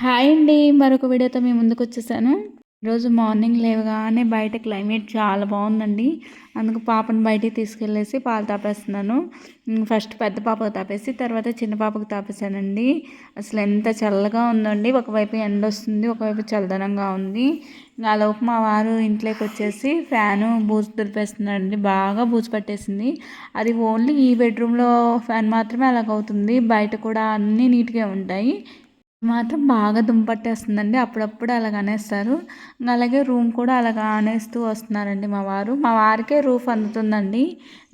Hi అండి. మరొక వీడియోతో మీ ముందుకొచ్చేసాను. ఈరోజు మార్నింగ్ లేవగానే బయట క్లైమేట్ చాలా బాగుందండి. అందుకు పాపను బయటికి తీసుకెళ్ళేసి పాలు తాపేస్తున్నాను. ఫస్ట్ పెద్ద పాపకు తాపేసి తర్వాత చిన్న పాపకు తాపేసానండి. అసలు ఎంత చల్లగా ఉందండి. ఒకవైపు ఎండ వస్తుంది, ఒకవైపు చల్లదనంగా ఉంది. ఆ లోపు మా వారు ఇంట్లోకి వచ్చేసి ఫ్యాను బూజు దులిపేస్తున్నాడండి. బాగా బూజు పట్టేసింది. అది ఓన్లీ ఈ బెడ్రూమ్లో ఫ్యాన్ మాత్రమే అలాగవుతుంది. బయట కూడా అన్నీ నీట్గా ఉంటాయి. మాత్రం బాగా దుంపట్టేస్తుందండి. అప్పుడప్పుడు అలాగ అనేస్తారు. అలాగే రూమ్ కూడా అలాగ అనేస్తూ వస్తున్నారండి మా వారు. మా వారికే రూఫ్ అందుతుందండి.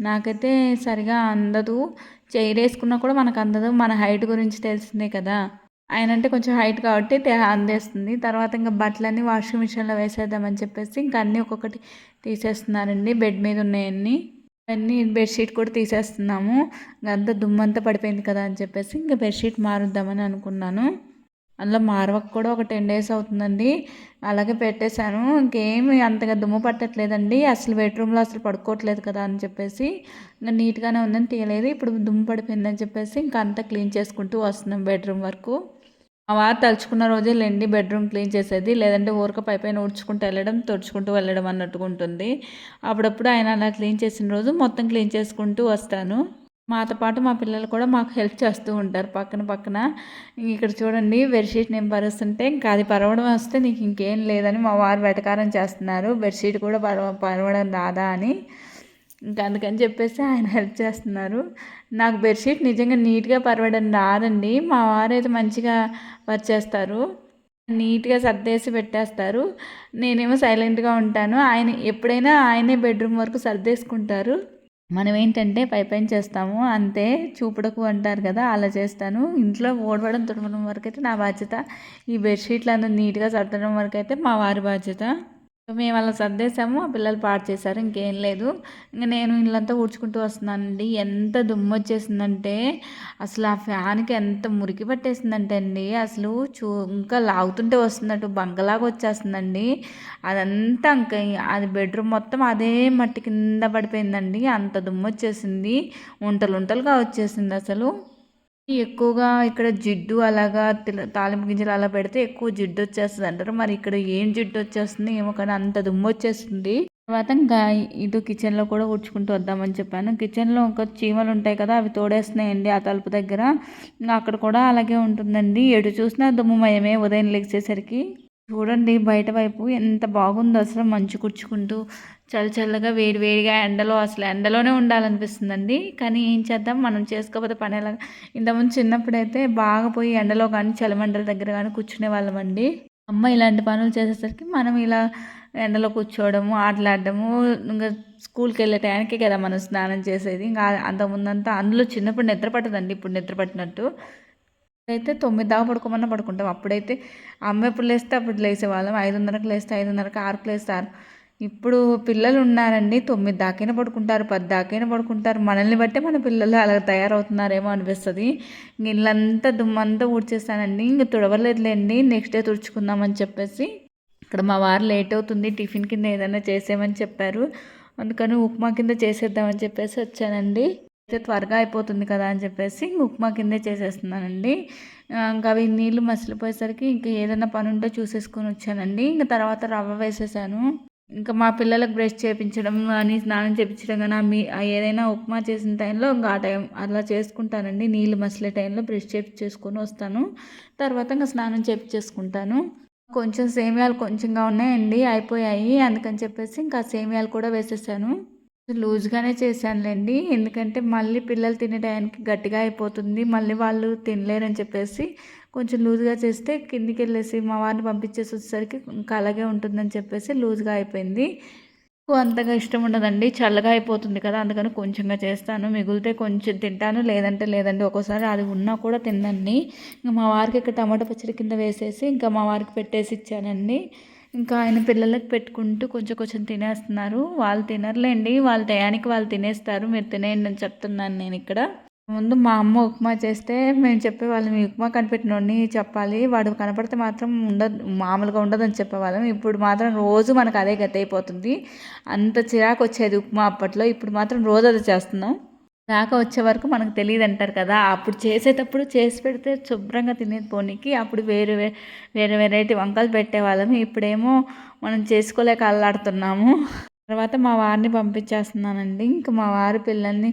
నాకైతే సరిగా అందదు. చైర్ వేసుకున్నా కూడా మనకు అందదు. మన హైట్ గురించి తెలిసిందే కదా. ఆయన అంటే కొంచెం హైట్ కాబట్టి అందేస్తుంది. తర్వాత ఇంకా బట్టలన్నీ వాషింగ్ మిషన్లో వేసేద్దామని చెప్పేసి ఇంకా అన్నీ ఒక్కొక్కటి తీసేస్తున్నారండి. బెడ్ మీద ఉన్నాయన్నీ. అన్నీ బెడ్షీట్ కూడా తీసేస్తున్నాము. అంతా దుమ్మంతా పడిపోయింది కదా అని చెప్పేసి ఇంకా బెడ్షీట్ మారుద్దామని అనుకున్నాను. అందులో మార్వక్ కూడా ఒక 10 డేస్ అవుతుందండి. అలాగే పెట్టేశాను. ఇంకేమి అంతగా దుమ్ము పట్టట్లేదండి. అసలు బెడ్రూమ్లో అసలు పడుకోవట్లేదు కదా అని చెప్పేసి ఇంకా నీట్గానే ఉందని తీయలేదు. ఇప్పుడు దుమ్ము పడిపోయిందని చెప్పేసి ఇంకా అంతా క్లీన్ చేసుకుంటూ వస్తున్నాం బెడ్రూమ్ వరకు. మా వారు తలుచుకున్న రోజే లేండి బెడ్రూమ్ క్లీన్ చేసేది. లేదంటే ఊరక పైపైన ఊడ్చుకుంటూ వెళ్ళడం, తుడుచుకుంటూ వెళ్ళడం అన్నట్టుగా ఉంటుంది. అప్పుడప్పుడు ఆయన అలా క్లీన్ చేసిన రోజు మొత్తం క్లీన్ చేసుకుంటూ వస్తాను. మాతో పాటు మా పిల్లలు కూడా మాకు హెల్ప్ చేస్తూ ఉంటారు పక్కన పక్కన. ఇక్కడ చూడండి బెడ్షీట్ నేను పరుస్తుంటే ఇంకా అది పరవడం వస్తే నీకు ఇంకేం లేదని మా వారు వెటకారం చేస్తున్నారు. బెడ్షీట్ కూడా పరవడం రాదా అని. ఇంకా అందుకని చెప్పేసి ఆయన హెల్ప్ చేస్తున్నారు. నాకు బెడ్షీట్ నిజంగా నీట్గా పరవడం రాదండి. మా వారైతే మంచిగా పరిచేస్తారు. నీట్గా సర్దేసి పెట్టేస్తారు. నేనేమో సైలెంట్గా ఉంటాను. ఆయన ఎప్పుడైనా ఆయనే బెడ్రూమ్ వరకు సర్దేసుకుంటారు. మనం ఏంటంటే పైపైన చేస్తాము అంతే. చూపుడకు అంటారు కదా, అలా చేస్తాను. ఇంట్లో ఊడవడం తుడవడం వరకు అయితే నా బాధ్యత. ఈ బెడ్షీట్లు అందరూ నీట్గా సర్దడం వరకు అయితే మా వారి బాధ్యత. మేము అలా సర్దేశాము, ఆ పిల్లలు పాడు చేశారు. ఇంకేం లేదు. ఇంక నేను ఇల్లంతా ఊడ్చుకుంటూ వస్తున్నానండి. ఎంత దుమ్ము వచ్చేసిందంటే అసలు ఆ ఫ్యాన్కి ఎంత మురికి పట్టేసిందంటే అండి అసలు ఇంకా లాగుతుంటే వస్తున్నట్టు బంకలాగా వచ్చేస్తుందండి. అదంతా ఇంకా అది బెడ్రూమ్ మొత్తం అదే మట్టి కింద పడిపోయిందండి. అంత దుమ్ము వచ్చేసింది. ఉంటలు ఉంటలుగా వచ్చేసింది అసలు. ఎక్కువగా ఇక్కడ జిడ్డు అలాగా తాలింపు గింజలు అలా పెడితే ఎక్కువ జిడ్డు వచ్చేస్తుంది అంటారు. మరి ఇక్కడ ఏం జిడ్డు వచ్చేస్తుంది ఏమో కానీ అంత దుమ్ము వచ్చేస్తుంది. తర్వాత ఇంకా ఇటు కిచెన్లో కూడా ఊడ్చుకుంటూ వద్దామని చెప్పాను. కిచెన్లో ఇంకా చీమలు ఉంటాయి కదా, అవి తోడేస్తున్నాయండి ఆ తలుపు దగ్గర. ఇంకా అక్కడ కూడా అలాగే ఉంటుందండి. ఎటు చూసినా దుమ్ముమయమే ఉదయం లెగిసేసరికి. చూడండి బయట వైపు ఎంత బాగుందో అసలు. మంచు కుర్చుకుంటూ చల్ల చల్లగా వేడి వేడిగా ఎండలో అసలు ఎండలోనే ఉండాలనిపిస్తుందండి. కానీ ఏం చేద్దాం, మనం చేసుకోకపోతే పని ఎలా. ఇంతకుముందు చిన్నప్పుడైతే బాగా పోయి ఎండలో కానీ చలిమంటల దగ్గర కానీ కూర్చునే వాళ్ళమండి. అమ్మ ఇలాంటి పనులు చేసేసరికి మనం ఇలా ఎండలో కూర్చోవడము, ఆటలాడడము. ఇంకా స్కూల్కి వెళ్ళే టైంకే కదా మనం స్నానం చేసేది. ఇంకా అంతకుముందంతా అందులో చిన్నప్పుడు నిద్ర పట్టదండి ఇప్పుడు నిద్ర పట్టినట్టు. అయితే 9 దాకా పడుకోమన్నా పడుకుంటాం. అప్పుడైతే అమ్మ ఎప్పుడు లేస్తే అప్పుడు లేసేవాళ్ళం. 5:30కి లేస్తే 5:30కి, 6కి లేస్తారు. ఇప్పుడు పిల్లలు ఉన్నారండి 9 దాకైనా పడుకుంటారు, 10 దాకైనా పడుకుంటారు. మనల్ని బట్టే మన పిల్లలు అలా తయారవుతున్నారేమో అనిపిస్తుంది. ఇల్లంతా దుమ్మంతా ఊడ్చేస్తానండి. ఇంక తుడవలేదులేండి, నెక్స్ట్ డే తుడుచుకుందామని చెప్పేసి. ఇక్కడ మా వారు లేట్ అవుతుంది, టిఫిన్ కింద ఏదైనా చేసేయమని చెప్పారు. అందుకని ఉప్మా కింద చేసేద్దామని చెప్పేసి వచ్చానండి. అయితే త్వరగా అయిపోతుంది కదా అని చెప్పేసి ఉప్మా కిందే చేసేస్తున్నానండి. ఇంకా అవి నీళ్ళు మసిలిపోయేసరికి ఇంకా ఏదైనా పని ఉంటే చూసేసుకొని వచ్చానండి. ఇంకా తర్వాత రవ్వ వేసేసాను. ఇంకా మా పిల్లలకు బ్రష్ చేయించడం కానీ స్నానం చేయించడం కానీ ఏదైనా ఉప్మా చేసిన టైంలో ఇంకా ఆ టైం అలా చేసుకుంటానండి. నీళ్ళు మసిలే టైంలో బ్రష్ చేయించేసుకొని వస్తాను. తర్వాత ఇంకా స్నానం చేయించేసుకుంటాను. కొంచెం సేమియాలు కొంచెంగా ఉన్నాయండి, అయిపోయాయి. అందుకని చెప్పేసి ఇంకా సేమియాలు కూడా వేసేసాను. లూజ్గానే చేశానులేండి, ఎందుకంటే మళ్ళీ పిల్లలు తినే టైంకి గట్టిగా అయిపోతుంది, మళ్ళీ వాళ్ళు తినలేరని చెప్పేసి కొంచెం లూజ్గా చేస్తే కిందికి వెళ్ళేసి మా వారిని పంపించేసి వచ్చేసరికి ఇంకా అలాగే ఉంటుందని చెప్పేసి లూజ్గా అయిపోయింది. అంతగా ఇష్టం ఉండదండి, చల్లగా అయిపోతుంది కదా, అందుకని కొంచెంగా చేస్తాను. మిగిలితే కొంచెం తింటాను, లేదంటే లేదండి. ఒక్కోసారి అది ఉన్నా కూడా తినండి. ఇంకా మా వారికి ఇక్కడ టమాటా పచ్చడి కింద వేసేసి ఇంకా మా వారికి పెట్టేసి ఇచ్చానండి. ఇంకా ఆయన పిల్లలకు పెట్టుకుంటూ కొంచెం కొంచెం తినేస్తున్నారు. వాళ్ళు తినరులేండి, వాళ్ళ టయానికి వాళ్ళు తినేస్తారు. మీరు తినేయండి అని చెప్తున్నాను నేను ఇక్కడ. ముందు మా అమ్మ ఉప్మా చేస్తే మేము చెప్పేవాళ్ళం, ఈ ఉప్మా కనిపెట్టినోడిని చెప్పాలి, వాడు కనపడితే మాత్రం ఉండదు, మామూలుగా ఉండదని చెప్పేవాళ్ళం. ఇప్పుడు మాత్రం రోజు మనకు అదే గతి అయిపోతుంది. అంత చిరాకు వచ్చేది ఉప్మా అప్పట్లో, ఇప్పుడు మాత్రం రోజు అది చేస్తున్నాం. దాకా వచ్చే వరకు మనకు తెలియదు అంటారు కదా, అప్పుడు చేసేటప్పుడు చేసి పెడితే శుభ్రంగా తినేది పోనీకి, అప్పుడు వేరే వెరైటీ వంకలు పెట్టేవాళ్ళము. ఇప్పుడేమో మనం చేసుకోలేక అల్లాడుతున్నాము. తర్వాత మా వారిని పంపించేస్తున్నానండి. ఇంకా మా వారి పిల్లల్ని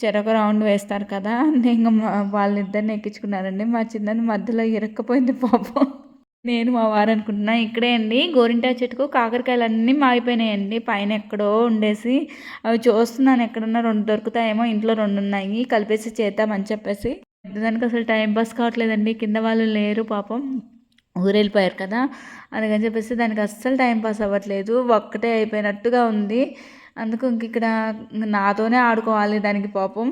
చెరొక రౌండ్ వేస్తారు కదా, ఇంకా వాళ్ళిద్దరిని ఎక్కించుకున్నారండి. మా చిన్నది మధ్యలో ఇరక్కపోయింది పాపం. నేను మా వారు అనుకుంటున్నా. ఇక్కడే అండి గోరింటాకు చెట్టుకు కాకరకాయలు అన్నీ మాగిపోయినాయండి. పైన ఎక్కడో ఉండేసి అవి చూస్తున్నాను, ఎక్కడన్నా 2 దొరుకుతాయేమో. ఇంట్లో 2 ఉన్నాయి, కలిపేసి చేద్దామని చెప్పేసి. దానికి అసలు టైం పాస్ కావట్లేదండి. కింద వాళ్ళు లేరు పాపం, ఊరెళ్ళిపోయారు కదా, అందుకని చెప్పేసి దానికి అస్సలు టైం పాస్ అవ్వట్లేదు. ఒక్కటే అయిపోయినట్టుగా ఉంది. అందుకు ఇంక ఇక్కడ నాతోనే ఆడుకోవాలి దానికి పాపం.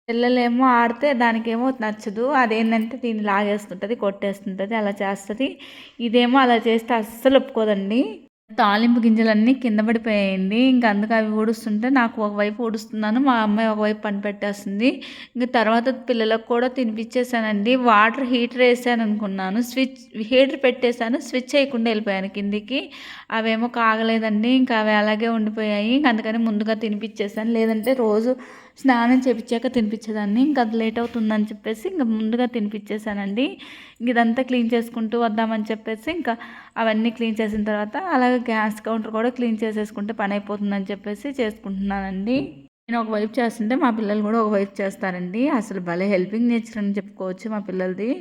పిల్లలేమో ఆడితే దానికేమో నచ్చదు. అదేంటంటే దీన్ని లాగేస్తుంటుంది, కొట్టేస్తుంటుంది, అలా చేస్తుంది. ఇదేమో అలా చేస్తే అస్సలు ఒప్పుకోదండి. తాలింపు గింజలన్నీ కింద పడిపోయాయండి. ఇంక అందుకు అవి ఊడుస్తుంటే నాకు ఒకవైపు ఊడుస్తున్నాను, మా అమ్మాయి ఒకవైపు పని పెట్టేస్తుంది. ఇంక తర్వాత పిల్లలకు కూడా తినిపించేసానండి. వాటర్ హీటర్ వేసాను అనుకున్నాను, హీటర్ పెట్టేశాను, స్విచ్ వేయకుండా వెళ్ళిపోయాను కిందికి. అవేమో కాగలేదండి, ఇంకా అవి అలాగే ఉండిపోయాయి. ఇంక అందుకని ముందుగా తినిపించేసాను, లేదంటే రోజు స్నానం చేపించాక తినిపించేదాన్ని. ఇంకా అది లేట్ అవుతుందని చెప్పేసి ఇంకా ముందుగా తినిపించేసానండి. ఇదంతా క్లీన్ చేసుకుంటూ వద్దామని చెప్పేసి ఇంకా అవన్నీ క్లీన్ చేసిన తర్వాత అలాగే గ్యాస్ కౌంటర్ కూడా క్లీన్ చేసేసుకుంటే పని అయిపోతుందని చెప్పేసి చేసుకుంటున్నానండి. నేను ఒకవైపు చేస్తుంటే మా పిల్లలు కూడా ఒకవైపు చేస్తారండి. అసలు భలే హెల్పింగ్ నేచర్ అని చెప్పుకోవచ్చు మా పిల్లలది.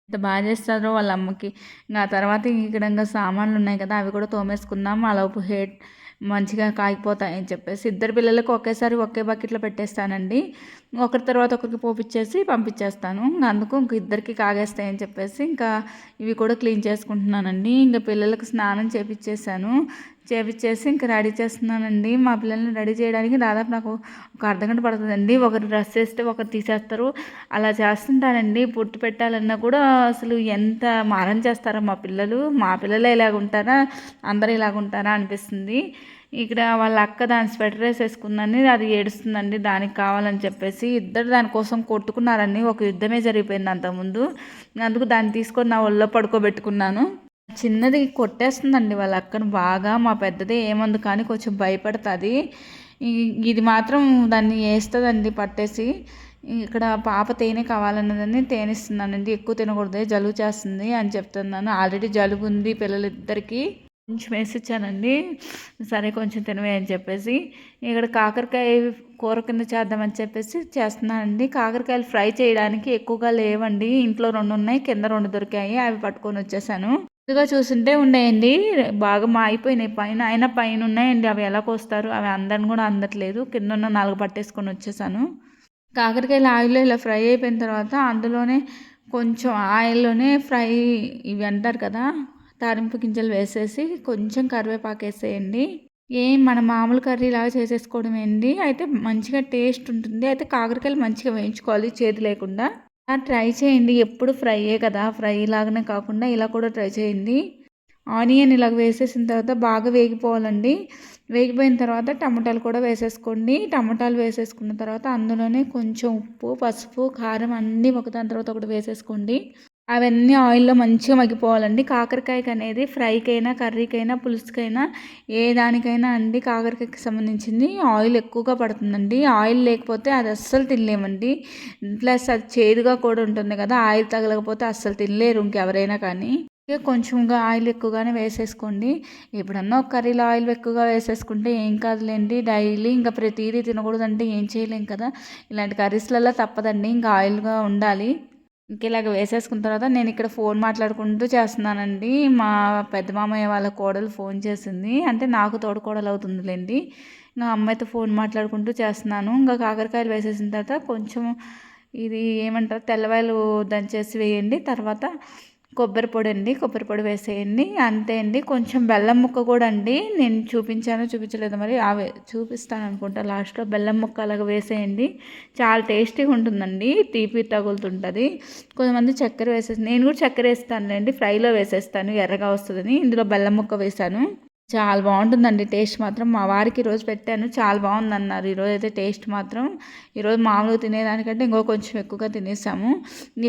ఎంత బాగా చేస్తారో వాళ్ళ అమ్మకి. ఇంకా ఆ తర్వాత ఇక్కడ ఇంకా సామాన్లు ఉన్నాయి కదా, అవి కూడా తోమేసుకుందాం, అలాపు మంచిగా కాగిపోతాయని చెప్పేసి ఇద్దరు పిల్లలకు ఒకేసారి ఒకే బకెట్లో పెట్టేస్తానండి. ఒకరి తర్వాత ఒకరికి పోపిచ్చేసి పంపించేస్తాను. అందుకు ఇంక ఇద్దరికి కాగేస్తాయని చెప్పేసి ఇంకా ఇవి కూడా క్లీన్ చేసుకుంటున్నానండి. ఇంకా పిల్లలకు స్నానం చేపించేసాను, చేపించేసి ఇంకా రెడీ చేస్తున్నానండి. మా పిల్లల్ని రెడీ చేయడానికి దాదాపు నాకు ఒక అర్ధగంట పడుతుందండి. ఒకరు డ్రెస్ వేస్తే ఒకరు తీసేస్తారు, అలా చేస్తుంటానండి. పుట్టి పెట్టాలన్నా కూడా అసలు ఎంత మారం చేస్తారో మా పిల్లలు. మా పిల్లలే ఇలాగ ఉంటారా, అందరూ ఇలాగ ఉంటారా అనిపిస్తుంది. ఇక్కడ వాళ్ళ అక్క దాని స్వెటర్ వేసేసుకుందని అది ఏడుస్తుందండి, దానికి కావాలని చెప్పేసి. ఇద్దరు దానికోసం కొట్టుకున్నారండి, ఒక యుద్ధమే జరిగిపోయింది అంతకుముందు. అందుకు దాన్ని తీసుకొని నా ఒళ్ళో పడుకోబెట్టుకున్నాను. చిన్నది కొట్టేస్తుందండి వాళ్ళ అక్కను బాగా. మా పెద్దదే ఏమందు కానీ కొంచెం భయపడుతుంది. ఇది మాత్రం దాన్ని వేస్తుందండి పట్టేసి. ఇక్కడ పాప తేనె కావాలన్నదని తేనిస్తున్నానండి. ఎక్కువ తినకూడదు, జలుబు చేస్తుంది అని చెప్తున్నాను. ఆల్రెడీ జలుబు ఉంది పిల్లలిద్దరికీ. కొంచెం వేసిచ్చానండి, సరే కొంచెం తినవే అని చెప్పేసి. ఇక్కడ కాకరకాయ కూర కింద చేద్దామని చెప్పేసి చేస్తున్నానండి. కాకరకాయలు ఫ్రై చేయడానికి ఎక్కువగా లేవండి, ఇంట్లో 2 ఉన్నాయి, కింద 2 దొరికాయి, అవి పట్టుకొని వచ్చేసాను. ముందుగా చూస్తుంటే ఉన్నాయండి, బాగా మాగిపోయినాయి పైన, అయినా పైన ఉన్నాయండి. అవి ఎలా కోస్తారు, అవి అందరిని కూడా అందట్లేదు. కింద ఉన్న 4 పట్టేసుకొని వచ్చేసాను. కాకరకాయలు ఆయిల్లో ఇలా ఫ్రై అయిపోయిన తర్వాత అందులోనే కొంచెం ఆయిల్లోనే ఫ్రై ఇవి అంటారు కదా, తాలింపు గింజలు వేసేసి కొంచెం కరివేపాకు వేసేయండి. మన మామూలు కర్రీ లాగా చేసేసుకోవడం ఏంటి, అయితే మంచిగా టేస్ట్ ఉంటుంది. అయితే కాకరకాయలు మంచిగా వేయించుకోవాలి చేదు లేకుండా. ట్రై చేయండి, ఎప్పుడు ఫ్రైయే కదా, ఫ్రై లాగానే కాకుండా ఇలా కూడా ట్రై చేయండి. ఆనియన్ ఇలాగ వేసేసిన తర్వాత బాగా వేగిపోవాలండి. వేగిపోయిన తర్వాత టమాటాలు కూడా వేసేసుకోండి. టమాటాలు వేసేసుకున్న తర్వాత అందులోనే కొంచెం ఉప్పు, పసుపు, కారం అన్నీ ఒకదాని తర్వాత ఒకటి వేసేసుకోండి. అవన్నీ ఆయిల్లో మంచిగా మగ్గిపోవాలండి. కాకరకాయకి అనేది ఫ్రైకైనా, కర్రీకైనా, పులుసుకైనా, ఏ దానికైనా అండి కాకరకాయకి సంబంధించింది ఆయిల్ ఎక్కువగా పడుతుందండి. ఆయిల్ లేకపోతే అది అస్సలు తినలేమండి. ప్లస్ అది చేదుగా కూడా ఉంటుంది కదా, ఆయిల్ తగలకపోతే అస్సలు తినలేరు ఇంకెవరైనా కానీ. కొంచెంగా ఆయిల్ ఎక్కువగానే వేసేసుకోండి. ఎప్పుడన్నా ఒక కర్రీలో ఆయిల్ ఎక్కువగా వేసేసుకుంటే ఏం కాదులేండి. డైలీ ఇంకా ప్రతిదీ తినకూడదంటే ఏం చేయలేం కదా, ఇలాంటి కర్రీస్లలో తప్పదండి, ఇంకా ఆయిల్గా ఉండాలి. ఇంక ఇలాగ వేసేసుకున్న తర్వాత నేను ఇక్కడ ఫోన్ మాట్లాడుకుంటూ చేస్తున్నానండి. మా పెద్ద మామయ్య వాళ్ళ కోడలు ఫోన్ చేసింది, అంటే నాకు తోడుకోడలు అవుతుందిలేండి. నా అమ్మాయితో ఫోన్ మాట్లాడుకుంటూ చేస్తున్నాను. ఇంకా కాకరకాయలు వేసేసిన తర్వాత కొంచెం ఇది ఏమంటారు, తెల్లవాయలు దంచేసి వేయండి. తర్వాత కొబ్బరి పొడి అండి, కొబ్బరి పొడి వేసేయండి, అంతే అండి. కొంచెం బెల్లం ముక్క కూడా అండి, నేను చూపించలేదు మరి, అవి చూపిస్తాను అనుకుంటా లాస్ట్లో. బెల్లం ముక్క అలాగ వేసేయండి, చాలా టేస్టీగా ఉంటుందండి, తీపి తగులుతుంటుంది. కొంతమంది చక్కెర వేసేసి, నేను కూడా చక్కెర వేస్తానులేండి, ఫ్రైలో వేసేస్తాను ఎర్రగా వస్తుందని. ఇందులో బెల్లం ముక్క వేసాను. చాలా బాగుంటుందండి టేస్ట్ మాత్రం. మా వారికి ఈరోజు పెట్టాను, చాలా బాగుంది అన్నారు. ఈరోజు అయితే టేస్ట్ మాత్రం ఈరోజు మామూలుగా తినేదానికంటే ఇంకో కొంచెం ఎక్కువగా తినేసాము.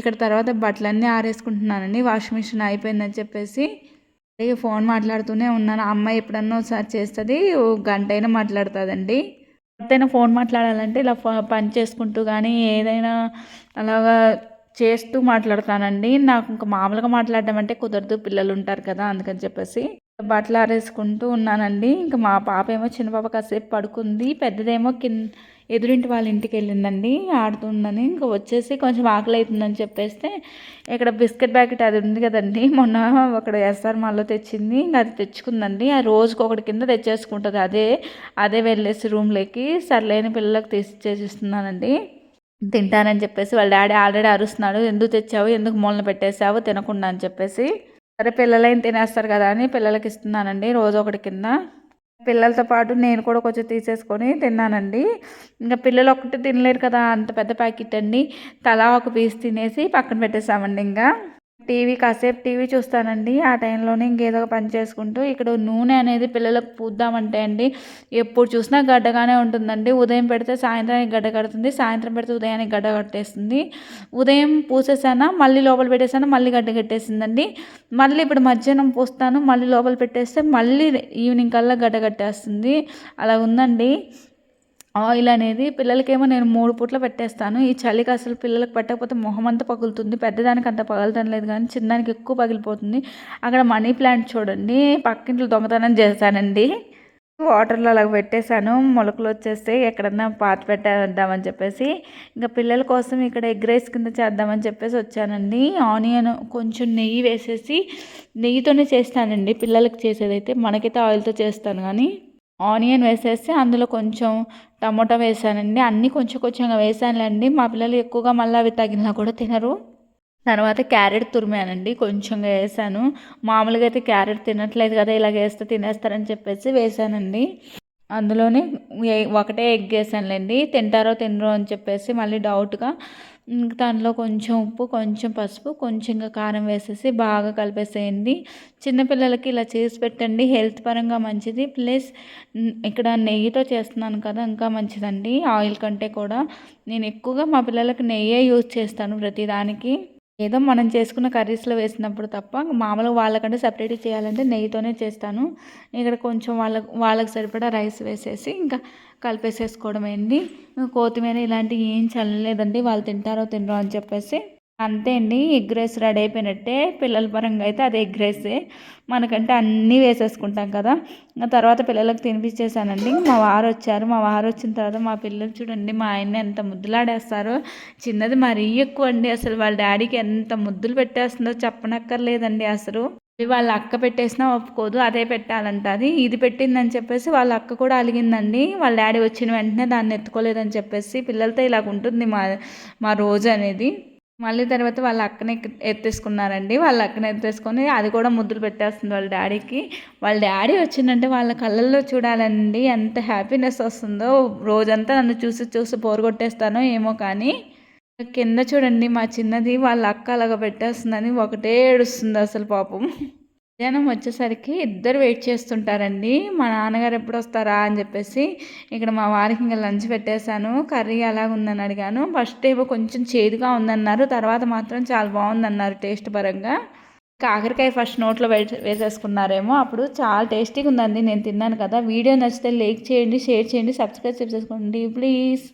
ఇక్కడ తర్వాత బట్టలన్నీ ఆరేసుకుంటున్నానండి, వాషింగ్ మిషన్ అయిపోయిందని చెప్పేసి. ఫోన్ మాట్లాడుతూనే ఉన్నాను. అమ్మాయి ఎప్పుడన్నా ఒకసారి చేస్తుంది, గంట అయినా మాట్లాడుతుందండి. ఎవరితోనైనా ఫోన్ మాట్లాడాలంటే ఇలా పని చేసుకుంటూ కానీ ఏదైనా అలాగా చేస్తూ మాట్లాడతానండి. నాకు ఇంకా మామూలుగా మాట్లాడడం అంటే కుదరదు, పిల్లలు ఉంటారు కదా అందుకని చెప్పేసి. బట్టలు ఆరేసుకుంటూ ఉన్నానండి. ఇంకా మా పాప ఏమో చిన్న పాప కాసేపు పడుకుంది, పెద్దదేమో ఎదురింటి వాళ్ళ ఇంటికి వెళ్ళిందండి ఆడుతుందని. ఇంకా వచ్చేసి కొంచెం ఆకలి అవుతుందని చెప్పేస్తే ఇక్కడ బిస్కెట్ ప్యాకెట్ అది ఉంది కదండి, మొన్న అక్కడ ఎస్ఆర్ మాల్లో తెచ్చింది, ఇంకా అది తెచ్చుకుందండి. ఆ రోజుకి ఒకటి కింద తెచ్చేసుకుంటుంది. అదే వెళ్ళేసి రూమ్లోకి సర్లేని పిల్లలకు చేసిస్తున్నానండి. తింటానని చెప్పేసి వాళ్ళ డాడీ ఆల్రెడీ అరుస్తున్నాడు, ఎందుకు తెచ్చావు, ఎందుకు మూలన పెట్టేసావు తినకుండా అని చెప్పేసి. సరే పిల్లలైన తినేస్తారు కదా అని పిల్లలకి ఇస్తున్నానండి రోజు ఒకటి కింద. పిల్లలతో పాటు నేను కూడా కొంచెం తీసేసుకొని తిన్నానండి. ఇంకా పిల్లలు ఒక్కటి తినలేరు కదా, అంత పెద్ద ప్యాకెట్ అండి. తలా ఒక పీస్ తినేసి పక్కన పెట్టేసామండి. ఇంకా కాసేపు టీవీ చూస్తానండి. ఆ టైంలోనే ఇంకేదో ఒక పని చేసుకుంటూ ఇక్కడ నూనె అనేది పిల్లలకు పూద్దామంటే అండి ఎప్పుడు చూసినా గడ్డగానే ఉంటుందండి. ఉదయం పెడితే సాయంత్రానికి గడ్డ కడుతుంది, సాయంత్రం పెడితే ఉదయానికి గడ్డ కట్టేస్తుంది. ఉదయం పూసేసానా మళ్ళీ లోపల పెట్టేసానా మళ్ళీ గడ్డ కట్టేసిందండి. మళ్ళీ ఇప్పుడు మధ్యాహ్నం పూస్తాను, మళ్ళీ లోపల పెట్టేస్తే మళ్ళీ ఈవినింగ్ కల్లా గడ్డ కట్టేస్తుంది. అలా ఉందండి. ఆయిల్ అనేది పిల్లలకేమో నేను 3 పూట్ల పెట్టేస్తాను. ఈ చలికి అసలు పిల్లలకు పెట్టకపోతే మొహం అంతా పగులుతుంది. పెద్దదానికి అంత పగలటం లేదు కానీ చిన్నదానికి ఎక్కువ పగిలిపోతుంది. అక్కడ మనీ ప్లాంట్ చూడండి, పక్కింట్లో దొంగతనం చేశానండి. వాటర్లో అలాగ పెట్టేశాను, మొలకలు వచ్చేస్తే ఎక్కడన్నా పాత పెట్టేద్దామని చెప్పేసి. ఇంకా పిల్లల కోసం ఇక్కడ ఎగ్ రైస్ కింద చేద్దామని చెప్పేసి వచ్చానండి. ఆనియన్ కొంచెం నెయ్యి వేసేసి, నెయ్యితోనే చేస్తానండి పిల్లలకి చేసేదైతే. మనకైతే ఆయిల్తో చేస్తాను కానీ ఆనియన్ వేసేసి అందులో కొంచెం టమోటా వేసానండి. అన్నీ కొంచెం కొంచెంగా వేసానులేండి, మా పిల్లలు ఎక్కువగా మళ్ళీ అవి తగిలినా కూడా తినరు. తర్వాత క్యారెట్ తురిమానండి, కొంచెంగా వేసాను. మామూలుగా అయితే క్యారెట్ తినట్లేదు కదా, ఇలాగ వేస్తే తినేస్తారని చెప్పేసి వేసానండి. అందులోనే ఒకటే ఎగ్ వేసానులేండి, తింటారో తినరో అని చెప్పేసి మళ్ళీ డౌట్గా. దానిలో కొంచెం ఉప్పు, కొంచెం పసుపు, కొంచెంగా కారం వేసేసి బాగా కలిపేసేయండి. చిన్నపిల్లలకి ఇలా చేసి పెట్టండి, హెల్త్ పరంగా మంచిది. ప్లస్ ఇక్కడ నెయ్యితో చేస్తున్నాను కదా ఇంకా మంచిదండి ఆయిల్ కంటే కూడా. నేను ఎక్కువగా మా పిల్లలకి నెయ్యే యూజ్ చేస్తాను ప్రతిదానికి. ఏదో మనం చేసుకున్న కర్రీస్లో వేసినప్పుడు తప్ప, మామూలుగా వాళ్ళకంటే సపరేట్గా చేయాలంటే నెయ్యితోనే చేస్తాను. ఇక్కడ కొంచెం వాళ్ళకి సరిపడా రైస్ వేసేసి ఇంకా కలిపేసేసుకోవడమేంది. కొత్తిమీర ఇలాంటివి ఏం చల్లలేదండి, వాళ్ళు తింటారో తినరో అని చెప్పేసి. అంతే అండి, ఎగ్ రైస్ రెడీ అయిపోయినట్టే. పిల్లల పరంగా అయితే అది ఎగ్ రైసే, మనకంటే అన్నీ వేసేసుకుంటాం కదా. తర్వాత పిల్లలకు తినిపించేసానండి. మా వారు వచ్చారు, మా వారు వచ్చిన తర్వాత మా పిల్లలు చూడండి మా ఆయన్ని ఎంత ముద్దులాడేస్తారో. చిన్నది మరీ ఎక్కువ అండి, అసలు వాళ్ళ డాడీకి ఎంత ముద్దులు పెట్టేస్తుందో చెప్పనక్కర్లేదండి. అసలు వాళ్ళ అక్క పెట్టేసినా ఒప్పుకోదు, అదే పెట్టాలంట. ఇది పెట్టిందని చెప్పేసి వాళ్ళ అక్క కూడా అలిగిందండి. వాళ్ళ డాడీ వచ్చిన వెంటనే దాన్ని ఎత్తుకోలేదని చెప్పేసి. పిల్లలతో ఇలాగ ఉంటుంది మా రోజు అనేది. మళ్ళీ తర్వాత వాళ్ళ అక్కని ఎత్తేసుకున్నారండి. వాళ్ళ అక్కని ఎత్తేసుకొని అది కూడా ముద్దులు పెట్టేస్తుంది వాళ్ళ డాడీకి. వాళ్ళ డాడీ వచ్చిందంటే వాళ్ళ కళ్ళల్లో చూడాలండి ఎంత హ్యాపీనెస్ వస్తుందో. రోజంతా నన్ను చూసి చూసి బోరు కొట్టేస్తానో ఏమో కానీ. కింద చూడండి మా చిన్నది వాళ్ళ అక్క అలాగ పెట్టేస్తుందని ఒకటే ఏడుస్తుంది అసలు పాపం. మధ్యాహ్నం వచ్చేసరికి ఇద్దరు వెయిట్ చేస్తుంటారండి, మా నాన్నగారు ఎప్పుడు వస్తారా అని చెప్పేసి. ఇక్కడ మా వారికి ఇంకా లంచ్ పెట్టేశాను. కర్రీ ఎలాగుందని అడిగాను. ఫస్ట్ ఏమో కొంచెం చేదుగా ఉందన్నారు, తర్వాత మాత్రం చాలా బాగుందన్నారు టేస్ట్ పరంగా. కాకరకాయ ఫస్ట్ నోట్లో వేసేసుకున్నారేమో, అప్పుడు చాలా టేస్టీగా ఉందండి. నేను తిన్నాను కదా. వీడియో నచ్చితే లైక్ చేయండి, షేర్ చేయండి, సబ్స్క్రైబ్ చేసుకోండి ప్లీజ్.